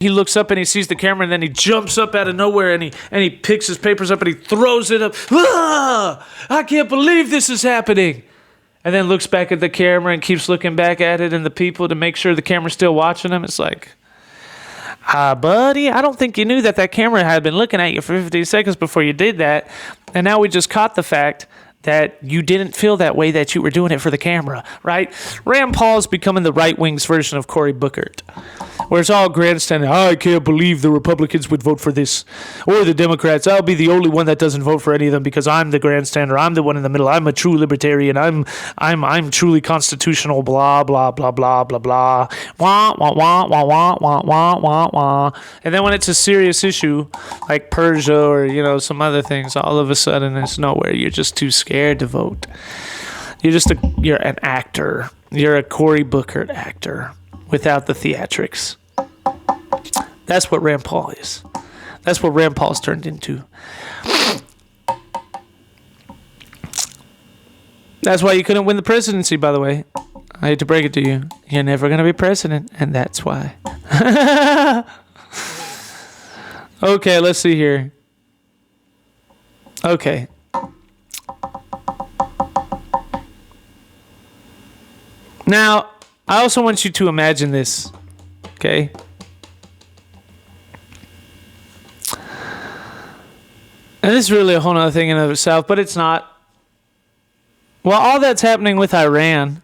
he looks up and he sees the camera, and then he jumps up out of nowhere, and he picks his papers up and he throws it up. Ah! I can't believe this is happening. And then looks back at the camera and keeps looking back at it and the people to make sure the camera's still watching him. It's like, buddy, I don't think you knew that camera had been looking at you for 15 seconds before you did that. And now we just caught the fact that you didn't feel that way, that you were doing it for the camera, right? Rand Paul's becoming the right wing's version of Cory Booker, where it's all grandstanding. I can't believe the Republicans would vote for this, or the Democrats. I'll be the only one that doesn't vote for any of them because I'm the grandstander. I'm the one in the middle. I'm a true libertarian. I'm truly constitutional. Blah blah blah blah blah blah. Wah wah wah wah wah wah wah wah wah. And then when it's a serious issue like Persia or some other things, all of a sudden it's nowhere. You're just too scared to vote. You're an actor. You're a Cory Booker actor without the theatrics. That's what Rand Paul is. That's what Rand Paul's turned into. That's why you couldn't win the presidency, by the way. I hate to break it to you. You're never going to be president, and that's why. Okay, let's see here. Okay. Now, I also want you to imagine this, okay? And this is really a whole other thing in and of itself, but it's not. Well, all that's happening with Iran,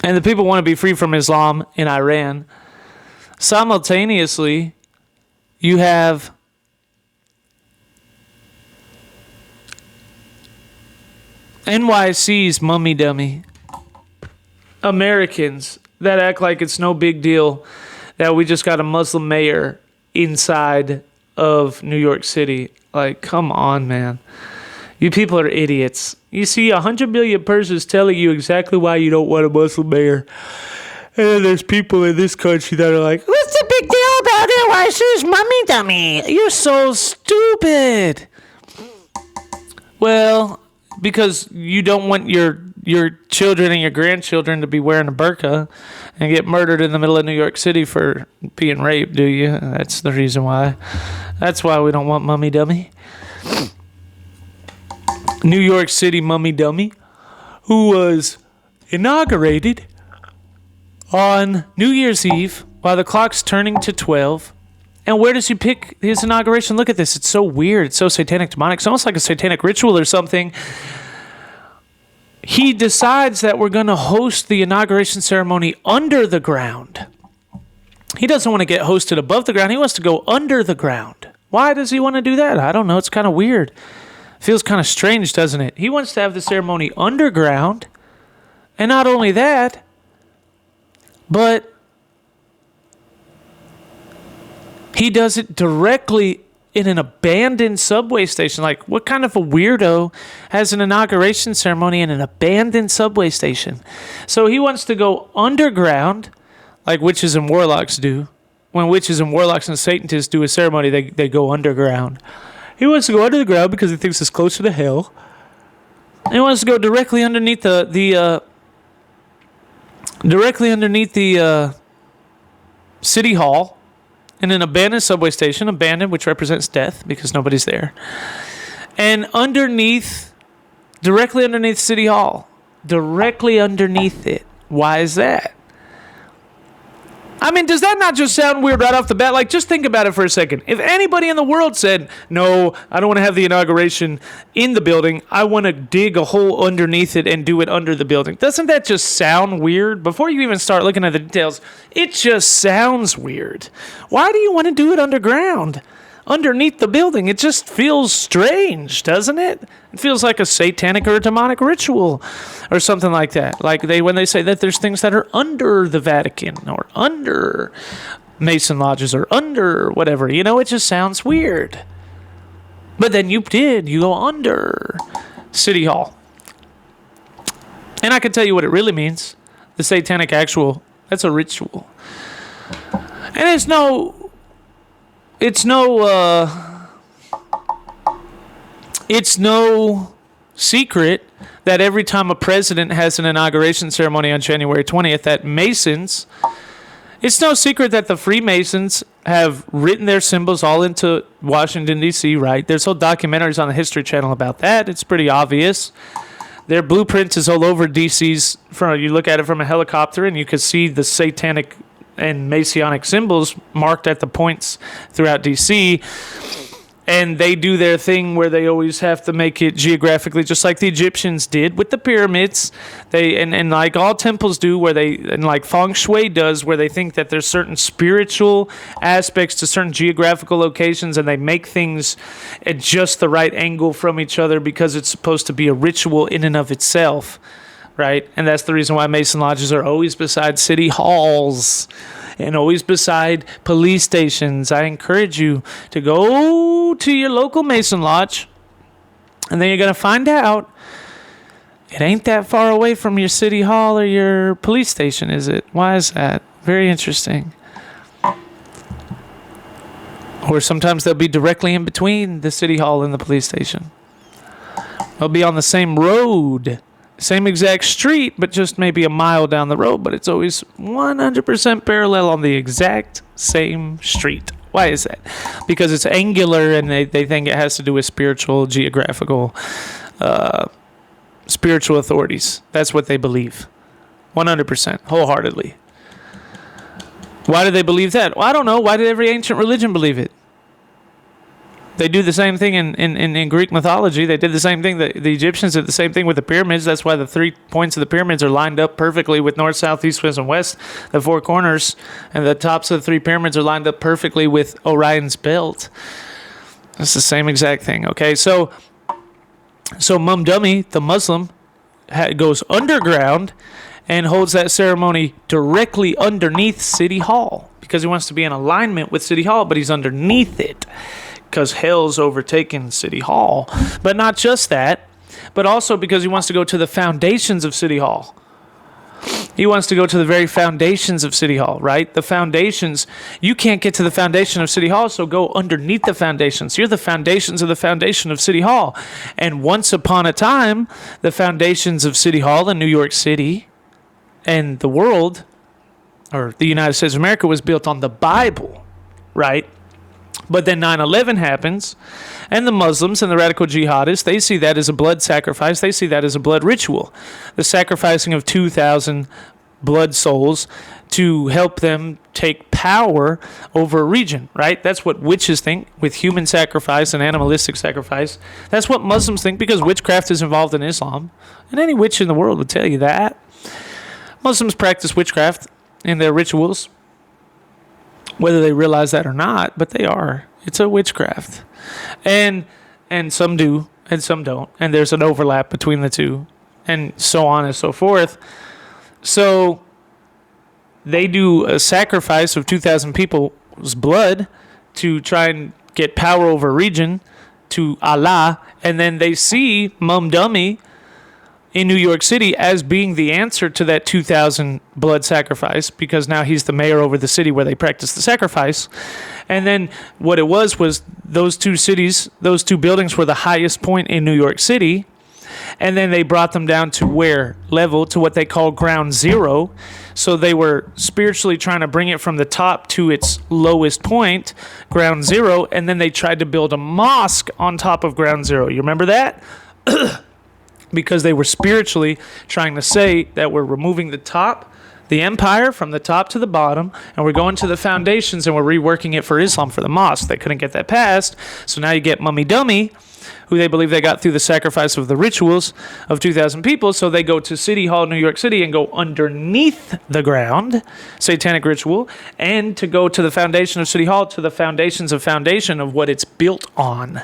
and the people want to be free from Islam in Iran, simultaneously, you have NYC's mummy dummy. Americans that act like it's no big deal that we just got a Muslim mayor inside of New York City. Like, come on, man. You people are idiots. You see 100 million persons telling you exactly why you don't want a Muslim mayor. And then there's people in this country that are like, what's the big deal about NYC's mummy dummy? You're so stupid. Well, because you don't want your children and your grandchildren to be wearing a burqa and get murdered in the middle of New York City for being raped, do you? That's the reason why. That's why we don't want mummy dummy. New York City mummy dummy, who was inaugurated on New Year's Eve while the clock's turning to 12. And where does he pick his inauguration? Look at this. It's so weird. It's so satanic, demonic. It's almost like a satanic ritual or something. He decides that we're going to host the inauguration ceremony under the ground. He doesn't want to get hosted above the ground. He wants to go under the ground. Why does he want to do that? I don't know. It's kind of weird. Feels kind of strange, doesn't it? He wants to have the ceremony underground. And not only that, but he does it directly in an abandoned subway station. Like, what kind of a weirdo has an inauguration ceremony in an abandoned subway station? So he wants to go underground, like witches and warlocks do. When witches and warlocks and Satanists do a ceremony, they go underground. He wants to go under the ground because he thinks it's closer to hell. And he wants to go directly underneath the city hall in an abandoned subway station, abandoned, which represents death because nobody's there. And directly underneath City Hall, directly underneath it. Why is that? I mean, does that not just sound weird right off the bat? Like, just think about it for a second. If anybody in the world said, no, I don't want to have the inauguration in the building, I want to dig a hole underneath it and do it under the building, doesn't that just sound weird? Before you even start looking at the details, it just sounds weird. Why do you want to do it underground? Underneath the building? It just feels strange, doesn't it? It feels like a satanic or a demonic ritual or something like that. Like when they say that there's things that are under the Vatican or under Mason lodges or under whatever, it just sounds weird. But then you go under City Hall. And I can tell you what it really means. The satanic actual, that's a ritual. And it's no secret that every time a president has an inauguration ceremony on January 20th, that Masons It's no secret that the Freemasons have written their symbols all into Washington, D.C., right? There's whole documentaries on the History Channel about that. It's pretty obvious. Their blueprint is all over D.C.'s. You look at it from a helicopter, and you can see the satanic and Masonic symbols marked at the points throughout D.C., and they do their thing where they always have to make it geographically, just like the Egyptians did with the pyramids. And like all temples do, and like feng shui does, where they think that there's certain spiritual aspects to certain geographical locations, and they make things at just the right angle from each other because it's supposed to be a ritual in and of itself, right? And that's the reason why Mason lodges are always beside city halls and always beside police stations. I encourage you to go to your local Mason lodge, and then you're going to find out it ain't that far away from your city hall or your police station, is it? Why is that? Very interesting. Or sometimes they'll be directly in between the city hall and the police station. They'll be on the same road. Same exact street, but just maybe a mile down the road, but it's always 100% parallel on the exact same street. Why is that? Because it's angular, and they think it has to do with spiritual, geographical, spiritual authorities. That's what they believe. 100%, wholeheartedly. Why do they believe that? Well, I don't know. Why did every ancient religion believe it? They do the same thing in Greek mythology. They did the same thing. The Egyptians did the same thing with the pyramids. That's why the 3 points of the pyramids are lined up perfectly with north, south, east, west, and west. The 4 corners and the tops of the 3 pyramids are lined up perfectly with Orion's belt. That's the same exact thing, okay? So Mum Dummy, the Muslim, goes underground and holds that ceremony directly underneath City Hall because he wants to be in alignment with City Hall, but he's underneath it, because hell's overtaken City Hall. But not just that, but also because he wants to go to the foundations of City Hall. He wants to go to the very foundations of City Hall, right? The foundations, you can't get to the foundation of City Hall, so go underneath the foundations. You're the foundations of the foundation of City Hall. And once upon a time, the foundations of City Hall in New York City and the world, or the United States of America, was built on the Bible, right? But then 9/11 happens, and the Muslims and the radical jihadists, they see that as a blood sacrifice. They see that as a blood ritual. The sacrificing of 2,000 blood souls to help them take power over a region, right? That's what witches think with human sacrifice and animalistic sacrifice. That's what Muslims think because witchcraft is involved in Islam. And any witch in the world would tell you that. Muslims practice witchcraft in their rituals, whether they realize that or not, but they are. It's a witchcraft. And some do, and some don't. And there's an overlap between the two, and so on and so forth. So they do a sacrifice of 2,000 people's blood to try and get power over a region to Allah, and then they see Mum Dummy in New York City as being the answer to that 2,000 blood sacrifice, because now he's the mayor over the city where they practice the sacrifice. And then what it was those 2 cities, those 2 buildings were the highest point in New York City. And then they brought them down to where level, to what they call ground zero. So they were spiritually trying to bring it from the top to its lowest point, ground zero. And then they tried to build a mosque on top of ground zero. You remember that? Because they were spiritually trying to say that we're removing the empire from the top to the bottom, and we're going to the foundations and we're reworking it for Islam, for the mosque. They couldn't get that passed. So now you get Mummy Dummy, who they believe they got through the sacrifice of the rituals of 2,000 people. So they go to City Hall, New York City, and go underneath the ground, satanic ritual, and to go to the foundation of City Hall, to the foundation of what it's built on.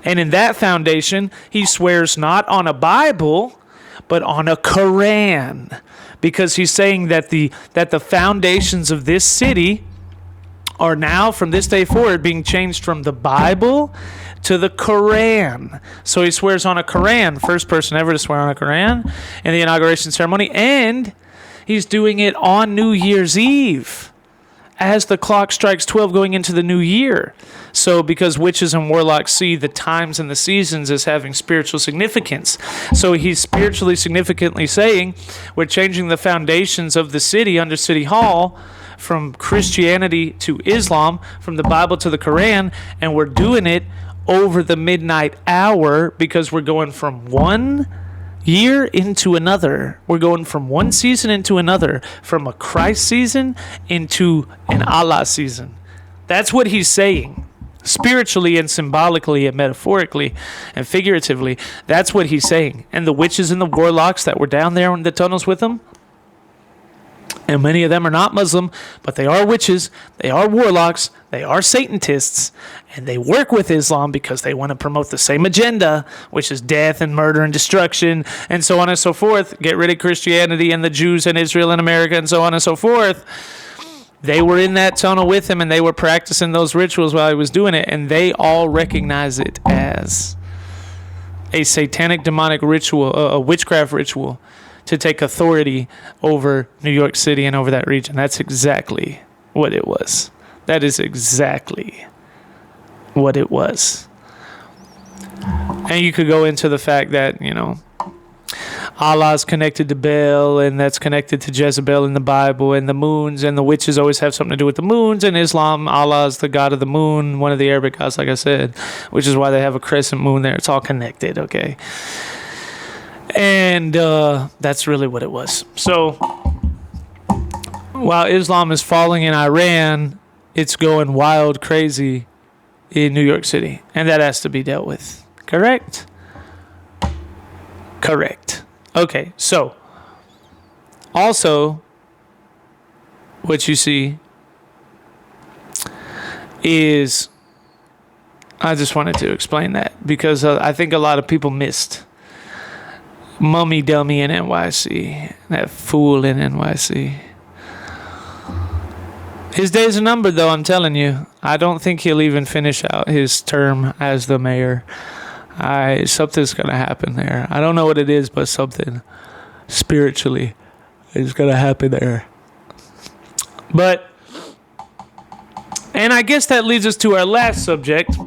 And in that foundation, he swears not on a Bible, but on a Quran, because he's saying that the foundations of this city are now, from this day forward, being changed from the Bible to the Quran. So he swears on a Quran, first person ever to swear on a Quran in the inauguration ceremony, and he's doing it on New Year's Eve, as the clock strikes 12 going into the new year. So because witches and warlocks see the times and the seasons as having spiritual significance. So he's spiritually significantly saying, we're changing the foundations of the city under City Hall from Christianity to Islam, from the Bible to the Quran, and we're doing it over the midnight hour because we're going from one year into another. We're going from one season into another, from a Christ season into an Allah season. That's what he's saying. Spiritually and symbolically and metaphorically and figuratively, that's what he's saying. And the witches and the warlocks that were down there in the tunnels with him, and many of them are not Muslim, but they are witches, they are warlocks, they are Satanists, and they work with Islam because they want to promote the same agenda, which is death and murder and destruction, and so on and so forth. Get rid of Christianity and the Jews and Israel and America and so on and so forth. They were in that tunnel with him, and they were practicing those rituals while he was doing it, and they all recognize it as a satanic demonic ritual, a witchcraft ritual, to take authority over New York City and over that region. That's exactly what it was. That is exactly what it was. And you could go into the fact that, Allah's connected to Baal, and that's connected to Jezebel in the Bible, and the moons and the witches always have something to do with the moons. And Islam, Allah is the god of the moon, one of the Arabic gods, like I said, which is why they have a crescent moon there. It's all connected, okay? And that's really what it was. So while Islam is falling in Iran, it's going wild crazy in New York City. And that has to be dealt with. Correct? Correct. Okay, so also what you see is, I just wanted to explain that because I think a lot of people missed Mummy Dummy in NYC, that fool in NYC. His days are numbered, though, I'm telling you. I don't think he'll even finish out his term as the mayor. Something's going to happen there. I don't know what it is, but something spiritually is going to happen there. And I guess that leads us to our last subject,